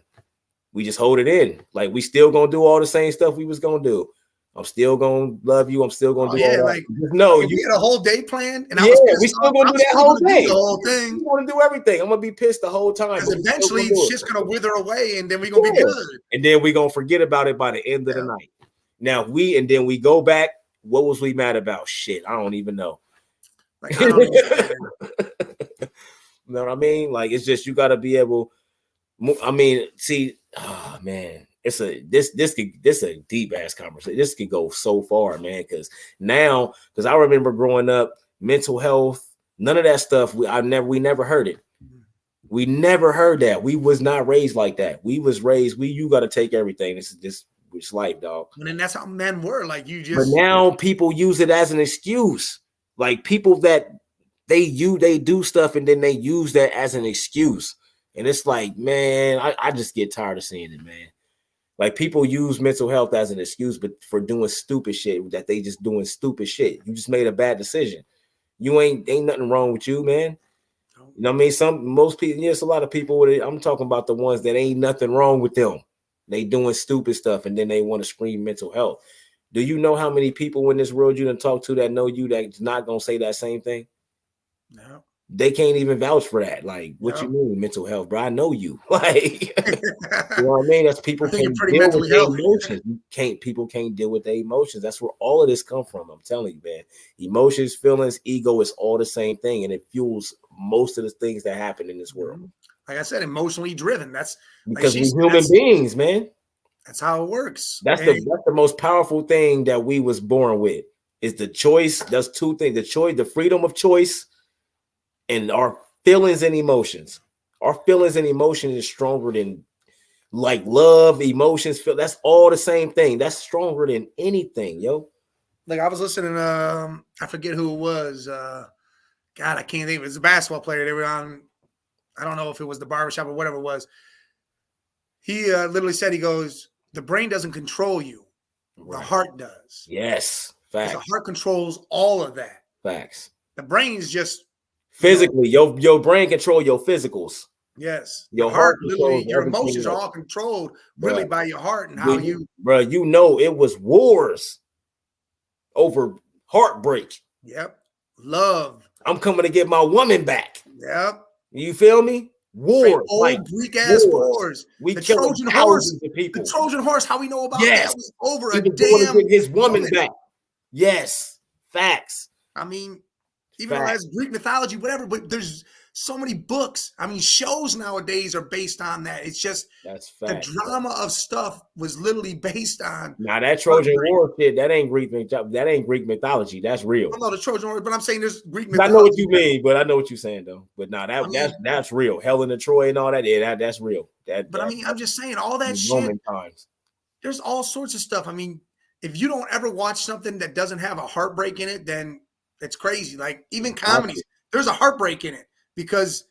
We just hold it in. Like we still gonna do all the same stuff we was gonna do. I'm still gonna love you. I'm still gonna do all that. Like no, you had a whole day planned, and we still gonna do that whole day. The whole thing. We want to do everything. I'm gonna be pissed the whole time. Because eventually shit's gonna wither away, and then we gonna be good. And then we gonna forget about it by the end of the night. Now then we go back. What was we mad about? Shit, I don't even know. Like, I don't even you know what I mean? Like it's just you gotta be able. I mean, see, oh man, this a deep ass conversation. This could go so far, man. Because I remember growing up, mental health, none of that stuff. We never heard it. We never heard that. We was not raised like that. We was raised. You got to take everything. It's life, dog. And that's how men were. Like you just. But now people use it as an excuse. Like people that they do stuff and then they use that as an excuse. And it's like, man, I just get tired of seeing it, man. Like people use mental health as an excuse, but for doing stupid shit, that they just doing stupid shit. You just made a bad decision. You ain't nothing wrong with you, man. You know what I mean? Most people, yes, a lot of people with it. I'm talking about the ones that ain't nothing wrong with them. They doing stupid stuff and then they want to scream mental health. Do you know how many people in this world you done talk to that know you that's not gonna say that same thing? No. They can't even vouch for that. Like, what you mean mental health, bro? I know you. Like, you know what I mean? That's people can't deal with their emotions. People can't deal with their emotions. That's where all of this come from. I'm telling you, man. Emotions, feelings, ego is all the same thing, and it fuels most of the things that happen in this world. Like I said, emotionally driven. That's because we're human beings, man. That's how it works. That's the most powerful thing that we was born with is the choice. That's two things: the choice, the freedom of choice. And our feelings and emotions. Our feelings and emotions is stronger than like love, emotions. That's all the same thing. That's stronger than anything, yo. Like I was listening. I forget who it was. God, I can't think. It was a basketball player. They were on. I don't know if it was the barbershop or whatever it was. He literally said, he goes, "The brain doesn't control you. The heart does." Yes, facts. The heart controls all of that. Facts. The brain is just. Physically, your brain control your physicals. Yes, your heart, literally, your emotions are all controlled really by your heart and how you. Bro, you know it was wars over heartbreak. Yep, love. I'm coming to get my woman back. Yep, you feel me? Wars, old Greek ass wars. We killed thousands of people. The Trojan horse. How we know about that was over a damn. Get his woman back. Yes, facts. I mean. Even though that's Greek mythology, whatever, but there's so many books. I mean, shows nowadays are based on that. It's just the drama of stuff was literally based on. Now that Trojan War shit, that ain't Greek mythology. That's real. I know the Trojan War, but I'm saying there's Greek mythology. I know what you mean, but I know what you're saying though. But that's real. Helen of Troy and all that. Yeah, that's real. I'm just saying all that shit. Times. There's all sorts of stuff. I mean, if you don't ever watch something that doesn't have a heartbreak in it, then it's crazy. Like even comedies, there's a heartbreak in it because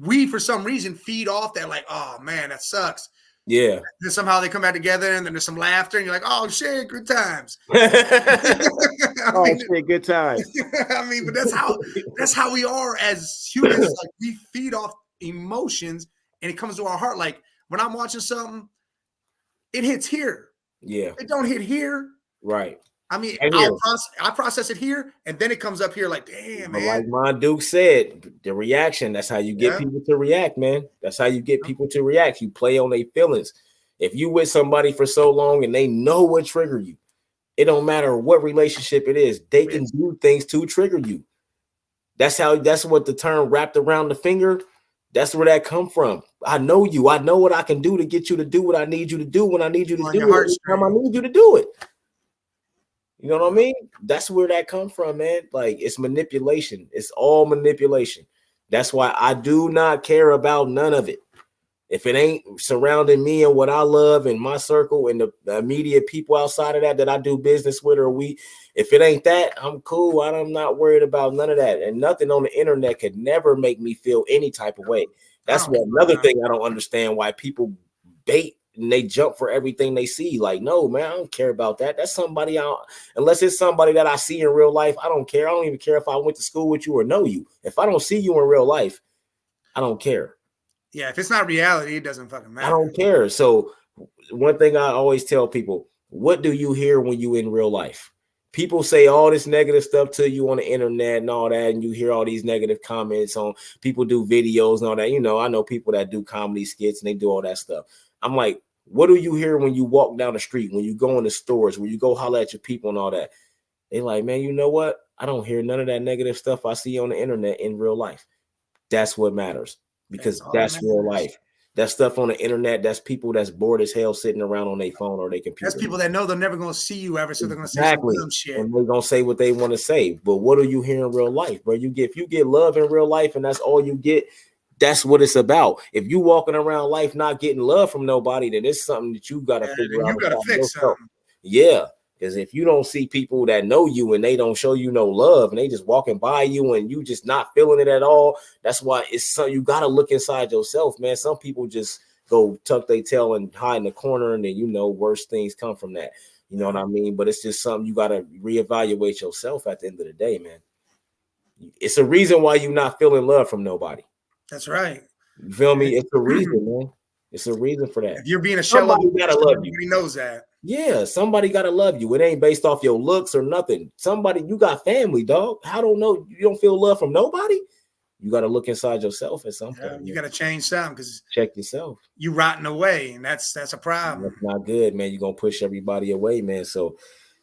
we, for some reason, feed off that. Like, oh man, that sucks. Yeah. Then somehow they come back together, and then there's some laughter, and you're like, oh shit, good times. Shit, good times. I mean, but that's how we are as humans. Like we feed off emotions, and it comes to our heart. Like when I'm watching something, it hits here. Yeah. It don't hit here. Right. I mean, Right here. I process it here, and then it comes up here like, damn, But man. like my Duke said, the reaction, that's how you get people to react, man. That's how you get people to react. You play on their feelings. If you with somebody for so long and they know what trigger you, it don't matter what relationship it is, they can do things to trigger you. That's what the term wrapped around the finger, that's where that come from. I know you. I know what I can do to get you to do what I need you to do when I need you to do it. Every time I need you to do it. You know what I mean? That's where that come from, man. Like, it's manipulation. It's all manipulation. That's why I do not care about none of it. If it ain't surrounding me and what I love and my circle and the immediate people outside of that I do business with, if it ain't that, I'm cool. I'm not worried about none of that. And nothing on the internet could never make me feel any type of way. That's another thing I don't understand, why people bait and they jump for everything they see. Like, no, man, I don't care about that. That's somebody unless it's somebody that I see in real life. I don't care. I don't even care if I went to school with you or know you. If I don't see you in real life, I don't care. Yeah, if it's not reality, it doesn't fucking matter. I don't care. So one thing I always tell people, what do you hear when you in real life? People say all this negative stuff to you on the internet and all that, and you hear all these negative comments on people do videos and all that. You know, I know people that do comedy skits and they do all that stuff. I'm like, what do you hear when you walk down the street, when you go in the stores, when you go holler at your people and all that? They like, man, you know what? I don't hear none of that negative stuff I see on the internet in real life. That's what matters, because that's real life. That stuff on the internet, that's people that's bored as hell sitting around on their phone or their computer. That's people that know they're never going to see you ever, so they're going to say some dumb shit. And they're going to say what they want to say. But what do you hear in real life, bro? If you get love in real life and that's all you get, that's what it's about. If you walking around life not getting love from nobody, then it's something that you got to figure out. You got to fix something. Yeah. Because if you don't see people that know you and they don't show you no love and they just walking by you and you just not feeling it at all, that's why you got to look inside yourself, man. Some people just go tuck their tail and hide in the corner, and then, worse things come from that. You know what I mean? But it's just something you got to reevaluate yourself at the end of the day, man. It's a reason why you're not feeling love from nobody. That's right. You feel me? It's a reason, man. It's a reason for that. If you're being a shell of gotta love you. Everybody knows that. Yeah, somebody gotta love you. It ain't based off your looks or nothing. You got family, dog. I don't know. You don't feel love from nobody. You gotta look inside yourself at some point. You gotta change something, because check yourself. You rotting away, and that's a problem. That's not good, man. You're gonna push everybody away, man. So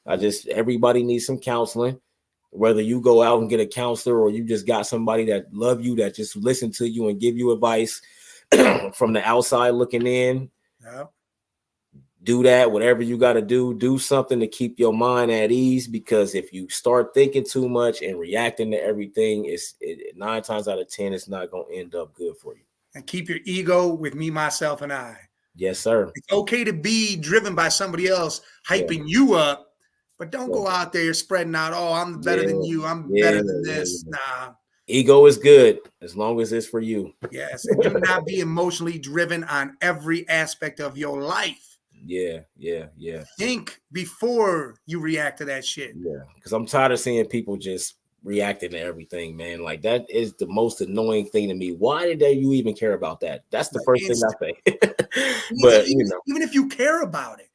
everybody needs some counseling. Whether you go out and get a counselor or you just got somebody that love you, that just listen to you and give you advice from the outside looking in. Yeah. Do that. Whatever you got to do something to keep your mind at ease, because if you start thinking too much and reacting to everything, 9 times out of 10, it's not going to end up good for you. And keep your ego with me, myself, and I. Yes, sir. It's okay to be driven by somebody else hyping you up, but don't go out there spreading out, oh, I'm better than you. I'm better than this. Nah. Ego is good as long as it's for you. Yes. And do not be emotionally driven on every aspect of your life. Yeah. Think before you react to that shit. Yeah, because I'm tired of seeing people just reacting to everything, man. Like, that is the most annoying thing to me. Why did you even care about that? That's the first thing I say. But even if you care about it,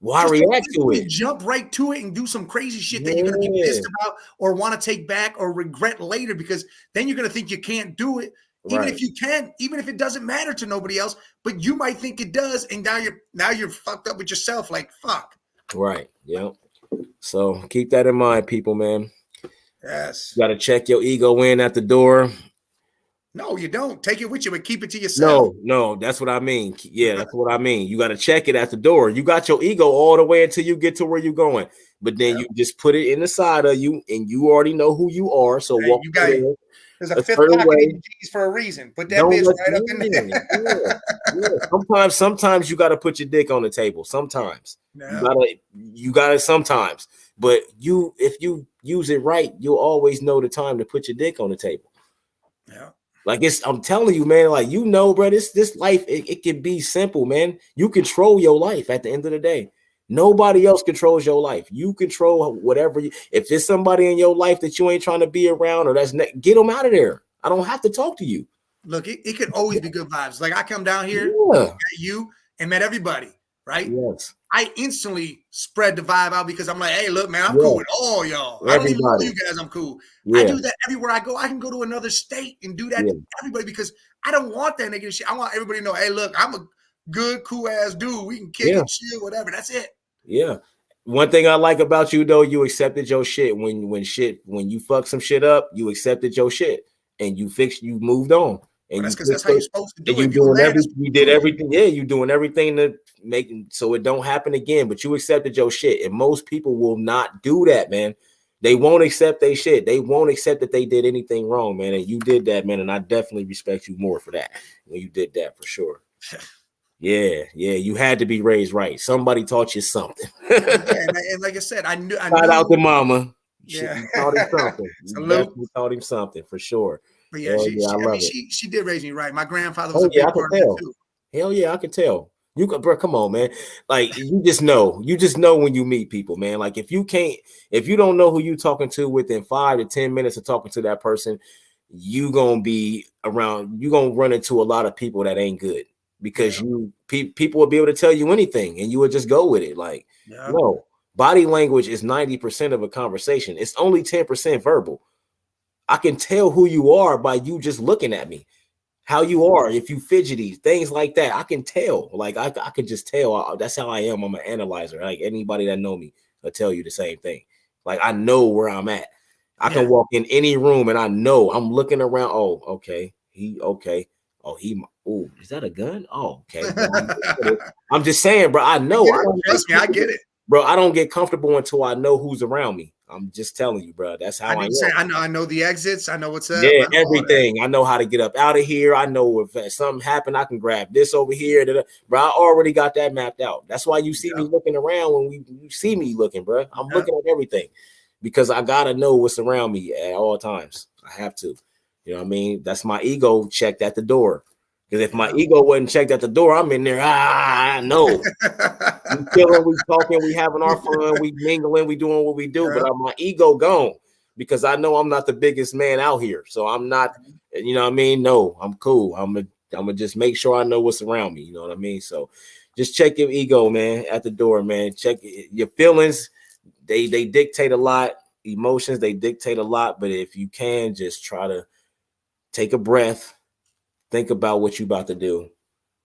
why react to it? Jump right to it and do some crazy shit that you're going to be pissed about or want to take back or regret later, because then you're going to think you can't do it. Even if you can, even if it doesn't matter to nobody else, but you might think it does, and now you're fucked up with yourself. Like, fuck. Right. Yep. So keep that in mind, people, man. Yes. You got to check your ego in at the door. No, you don't. Take it with you, but keep it to yourself. No, that's what I mean. Yeah, that's what I mean. You got to check it at the door. You got your ego all the way until you get to where you're going, but then you just put it in the side of you, and you already know who you are. So walk there's a fifth pocket in the G's for a reason. Put that bitch right up in there. Sometimes you got to put your dick on the table. Sometimes you gotta sometimes. But if you use it right, you'll always know the time to put your dick on the table. Yeah. Like, I'm telling you, man, like, bro, this life, it can be simple, man. You control your life at the end of the day. Nobody else controls your life. You control whatever. If there's somebody in your life that you ain't trying to be around, or get them out of there. I don't have to talk to you. Look, it could always be good vibes. Like, I come down here, met you, and met everybody, right? Yes. I instantly spread the vibe out because I'm like, hey, look, man, I'm Yeah. cool with all y'all. I don't even know you guys. I'm cool. I Yeah. do that everywhere I go. I can go to another state and do that to everybody because I don't want that negative shit. I want everybody to know, hey, look, I'm a good, cool ass dude. We can kick it, chill, whatever. That's it. Yeah. One thing I like about you though, you accepted your shit when you fuck some shit up, you accepted your shit and you moved on. And that's because that's how you're supposed to do it. You did everything. Yeah, you doing everything to make so it don't happen again. But you accepted your shit, and most people will not do that, man. They won't accept their shit. They won't accept that they did anything wrong, man. And you did that, man. And I definitely respect you more for that when you did that for sure. Yeah, you had to be raised right. Somebody taught you something. and like I said, I knew. Shout out to mama. Yeah, you taught him something. You definitely taught him something for sure. But yeah, she did raise me right. My grandfather was a big part of it too. Hell yeah, I could tell. You could, bro. Come on, man. Like you just know when you meet people, man. Like if you don't know who you talking to within 5 to 10 minutes of talking to that person, you gonna run into a lot of people that ain't good because people will be able to tell you anything and you would just go with it. Like no, body language is 90% of a conversation. It's only 10% verbal. I can tell who you are by you just looking at me. How you are, if you fidgety, things like that. I can tell. Like I can just tell. That's how I am. I'm an analyzer. Like anybody that know me will tell you the same thing. Like I know where I'm at. I can walk in any room and I know I'm looking around. Oh, okay. Okay. Oh, is that a gun? Oh, okay. I'm just saying, bro. I know. Trust me, I get it. Bro, I don't get comfortable until I know who's around me. I'm just telling you, bro. That's how I am. I know the exits. I know what's up. Yeah, everything. I know how to get up out of here. I know if something happened, I can grab this over here. Bro, I already got that mapped out. That's why you see me looking around when you see me looking, bro. I'm looking at everything because I gotta know what's around me at all times. I have to. You know what I mean? That's my ego checked at the door. Because if my ego wasn't checked at the door, I'm in there. I know. We chilling, we talking, we having our fun, we mingling, we doing what we do. But my ego gone because I know I'm not the biggest man out here. So I'm not, you know what I mean? No, I'm cool. I'm gonna just make sure I know what's around me. You know what I mean? So just check your ego, man, at the door, man. Check your feelings. They dictate a lot. Emotions, they dictate a lot. But if you can, just try to take a breath. Think about what you're about to do.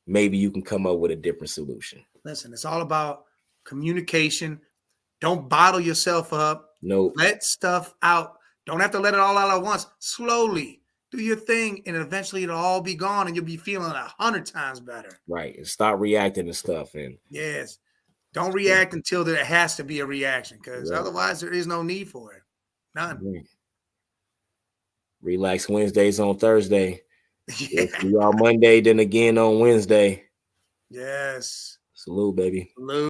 Maybe you can come up with a different solution. Listen, it's all about communication. Don't bottle yourself up. Nope. Let stuff out. Don't have to let it all out at once. Slowly do your thing, and eventually it'll all be gone, and you'll be feeling 100 times better. Right, and stop reacting to stuff. And yes, don't react until there has to be a reaction, because otherwise there is no need for it. None. Right. Relax Wednesdays on Thursday. See y'all Monday, then again on Wednesday. Yes. Salute, baby. Salute.